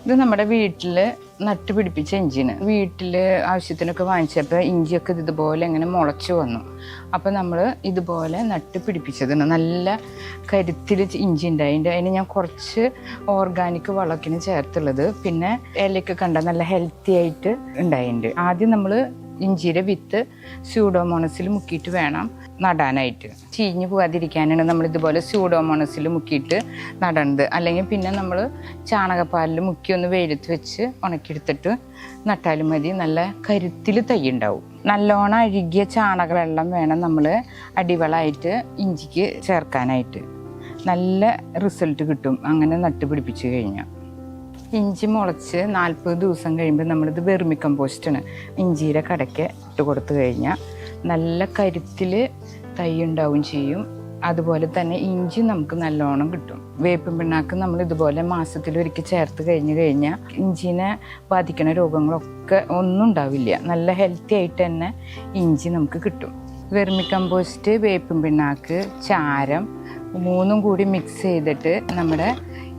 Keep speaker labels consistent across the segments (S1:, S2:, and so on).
S1: ഇത് നമ്മുടെ വീട്ടിൽ നട്ടുപിടിപ്പിച്ച ഇഞ്ചിന് വീട്ടിൽ ആവശ്യത്തിനൊക്കെ വാങ്ങിച്ചപ്പോൾ ഇഞ്ചിയൊക്കെ ഇതുപോലെ ഇങ്ങനെ മുളച്ചു വന്നു. അപ്പോൾ നമ്മൾ ഇതുപോലെ നട്ടുപിടിപ്പിച്ചതാണ്. നല്ല കരുത്തിൽ ഇഞ്ചി ഉണ്ടായിട്ടുണ്ട്. അതിന് ഞാൻ കുറച്ച് ഓർഗാനിക് വളത്തിന് ചേർത്തുള്ളത്. പിന്നെ ഇലയൊക്കെ കണ്ട നല്ല ഹെൽത്തി ആയിട്ട് ഉണ്ടായിട്ടുണ്ട്. ആദ്യം നമ്മൾ ഇഞ്ചിയുടെ വിത്ത് സ്യൂഡോമോണസിൽ മുക്കിയിട്ട് വേണം നടാനായിട്ട്. ചീഞ്ഞു പോകാതിരിക്കാനാണ് നമ്മൾ ഇതുപോലെ സ്യൂഡോമോണസിൽ മുക്കിയിട്ട് നടണത്. അല്ലെങ്കിൽ പിന്നെ നമ്മൾ ചാണകപ്പാലിൽ മുക്കി ഒന്ന് വെയിലത്ത് വെച്ച് ഉണക്കിയെടുത്തിട്ട് നട്ടാലും മതി. നല്ല കരുത്തിൽ തൈ ഉണ്ടാവും. നല്ലോണം അഴുകിയ ചാണകവെള്ളം വേണം നമ്മൾ അടിവളമായിട്ട് ഇഞ്ചിക്ക് ചേർക്കാനായിട്ട്. നല്ല റിസൾട്ട് കിട്ടും അങ്ങനെ നട്ടുപിടിപ്പിച്ച് കഴിഞ്ഞാൽ. ഇഞ്ചി മുളച്ച് 40 ദിവസം കഴിയുമ്പോൾ നമ്മളിത് വെർമി കമ്പോസ്റ്റാണ് ഇഞ്ചിയുടെ കടയ്ക്ക് ഇട്ട് കൊടുത്തു കഴിഞ്ഞാൽ നല്ല കരുത്തിൽ തൈ ഉണ്ടാവും ചെയ്യും. അതുപോലെ തന്നെ ഇഞ്ചി നമുക്ക് നല്ലോണം കിട്ടും. വേപ്പിൻ പിണ്ണാക്ക് നമ്മൾ ഇതുപോലെ മാസത്തിലൊരിക്കൽ ചേർത്ത് കഴിഞ്ഞാൽ ഇഞ്ചിനെ ബാധിക്കുന്ന രോഗങ്ങളൊക്കെ ഒന്നും ഉണ്ടാവില്ല. നല്ല ഹെൽത്തി ആയിട്ട് തന്നെ ഇഞ്ചി നമുക്ക് കിട്ടും. വെർമി കമ്പോസ്റ്റ്, വേപ്പിൻ പിണ്ണാക്ക്, ചാരം 3 കൂടി മിക്സ് ചെയ്തിട്ട് നമ്മുടെ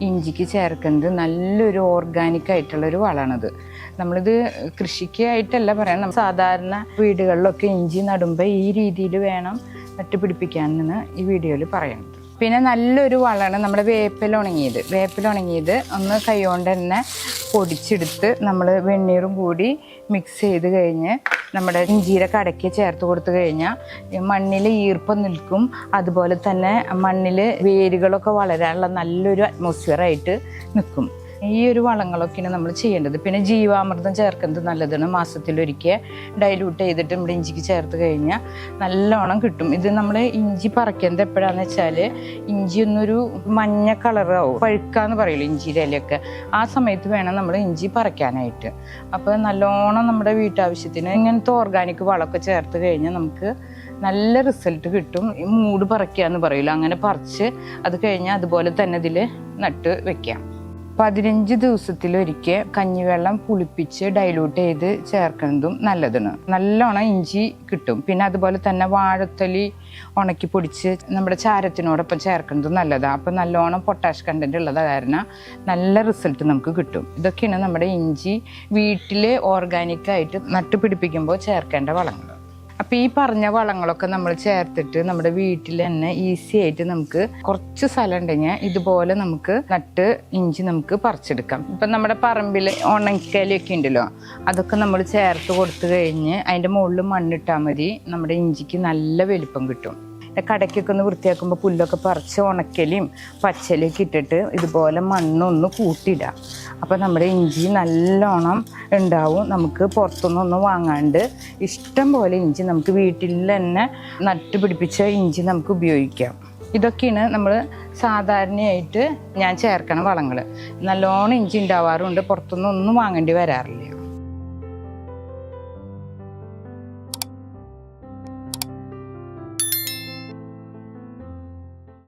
S1: ഇഞ്ചിക്ക് ചേർക്കുന്നത് നല്ലൊരു ഓർഗാനിക് ആയിട്ടുള്ളൊരു വളമാണിത്. നമ്മളിത് കൃഷിക്കായിട്ടല്ല പറയാം, സാധാരണ വീടുകളിലൊക്കെ ഇഞ്ചി നടുമ്പോൾ ഈ രീതിയിൽ വേണം നട്ടുപിടിപ്പിക്കാനെന്ന് ഈ വീഡിയോയിൽ പറയുന്നത്. പിന്നെ നല്ലൊരു വളമാണ് നമ്മുടെ വേപ്പില ഉണങ്ങിയത് ഒന്ന് കൈകൊണ്ട് തന്നെ പൊടിച്ചെടുത്ത് നമ്മൾ വെണ്ണീറും കൂടി മിക്സ് ചെയ്ത് കഴിഞ്ഞ് നമ്മുടെ ഇഞ്ചിയുടെ കടയ്ക്ക് ചേർത്ത് കൊടുത്തു കഴിഞ്ഞാൽ മണ്ണിൽ ഈർപ്പം നിൽക്കും. അതുപോലെ തന്നെ മണ്ണിൽ വേരുകളൊക്കെ വളരാനുള്ള നല്ലൊരു അറ്റ്മോസ്ഫിയറായിട്ട് നിൽക്കും. ഈ ഒരു വളങ്ങളൊക്കെയാണ് നമ്മൾ ചെയ്യേണ്ടത്. പിന്നെ ജീവാമൃതം ചേർക്കുന്നത് നല്ലതാണ്. മാസത്തിലൊരിക്കൽ ഡൈല്യൂട്ട് ചെയ്തിട്ട് നമ്മുടെ ഇഞ്ചിക്ക് ചേർത്ത് കഴിഞ്ഞാൽ നല്ലോണം കിട്ടും. ഇത് നമ്മൾ ഇഞ്ചി പറിക്കുന്നത് എപ്പോഴാന്ന് വെച്ചാൽ ഇഞ്ചി ഒന്നൊരു മഞ്ഞ കളറാവും, പഴുക്കാന്ന് പറയില്ല ഇഞ്ചിയുടെ ഇലയൊക്കെ. ആ സമയത്ത് വേണം നമ്മൾ ഇഞ്ചി പറിക്കാനായിട്ട്. അപ്പോൾ നല്ലോണം നമ്മുടെ വീട്ടാവശ്യത്തിന് ഇങ്ങനത്തെ ഓർഗാനിക് വളമൊക്കെ ചേർത്ത് കഴിഞ്ഞാൽ നമുക്ക് നല്ല റിസൾട്ട് കിട്ടും. മൂട് പറിക്കുക എന്ന് പറയില്ല, അങ്ങനെ പറിച്ച് അത് കഴിഞ്ഞാൽ അതുപോലെ തന്നെ ഇതിൽ നട്ട് വെക്കാം. 15 ദിവസത്തിലൊരിക്കൽ കഞ്ഞിവെള്ളം പുളിപ്പിച്ച് ഡൈല്യൂട്ട് ചെയ്ത് ചേർക്കുന്നതും നല്ലതാണ്. നല്ലോണം ഇഞ്ചി കിട്ടും. പിന്നെ അതുപോലെ തന്നെ വാഴത്തൊലി ഉണക്കി പൊടിച്ച് നമ്മുടെ ചാരത്തിനോടൊപ്പം ചേർക്കുന്നതും നല്ലതാണ്. അപ്പം നല്ലോണം പൊട്ടാഷ് കണ്ടന്റ് ഉള്ളത് കാരണം നല്ല റിസൾട്ട് നമുക്ക് കിട്ടും. ഇതൊക്കെയാണ് നമ്മുടെ ഇഞ്ചി വീട്ടിൽ ഓർഗാനിക്കായിട്ട് നട്ടുപിടിപ്പിക്കുമ്പോൾ ചേർക്കേണ്ട വളങ്ങൾ. അപ്പോൾ ഈ പറഞ്ഞ വളങ്ങളൊക്കെ നമ്മൾ ചേർത്തിട്ട് നമ്മുടെ വീട്ടിൽ തന്നെ ഈസി ആയിട്ട് നമുക്ക് കുറച്ച് സ്ഥലം ഉണ്ടെങ്കിൽ ഇതുപോലെ നമുക്ക് നട്ട് ഇഞ്ചി നമുക്ക് പറിച്ചെടുക്കാം. ഇപ്പം നമ്മുടെ പറമ്പിൽ ഉണക്കലൊക്കെ ഉണ്ടല്ലോ, അതൊക്കെ നമ്മൾ ചേർത്ത് കൊടുത്തു കഴിഞ്ഞ് അതിൻ്റെ മുകളിൽ മണ്ണിട്ടാൽ മതി. നമ്മുടെ ഇഞ്ചിക്ക് നല്ല വലിപ്പം കിട്ടും. കടയ്ക്കൊക്കെ ഒന്ന് വൃത്തിയാക്കുമ്പോൾ പുല്ലൊക്കെ പറിച്ച് ഉണക്കലും പച്ചലൊക്കെ ഇട്ടിട്ട് ഇതുപോലെ മണ്ണൊന്ന് കൂട്ടിയിടാം. അപ്പോൾ നമ്മുടെ ഇഞ്ചി നല്ലോണം ഉണ്ടാവും. നമുക്ക് പുറത്തുനിന്നൊന്നും വാങ്ങാണ്ട് ഇഷ്ടം പോലെ ഇഞ്ചി നമുക്ക് വീട്ടിൽ തന്നെ നട്ടുപിടിപ്പിച്ച ഇഞ്ചി നമുക്ക് ഉപയോഗിക്കാം. ഇതൊക്കെയാണ് നമ്മൾ സാധാരണയായിട്ട് ഞാൻ ചേർക്കണ വളങ്ങൾ. നല്ലോണം ഇഞ്ചി ഉണ്ടാവാറുണ്ട്, പുറത്തുനിന്നൊന്നും വാങ്ങേണ്ടി വരാറില്ല.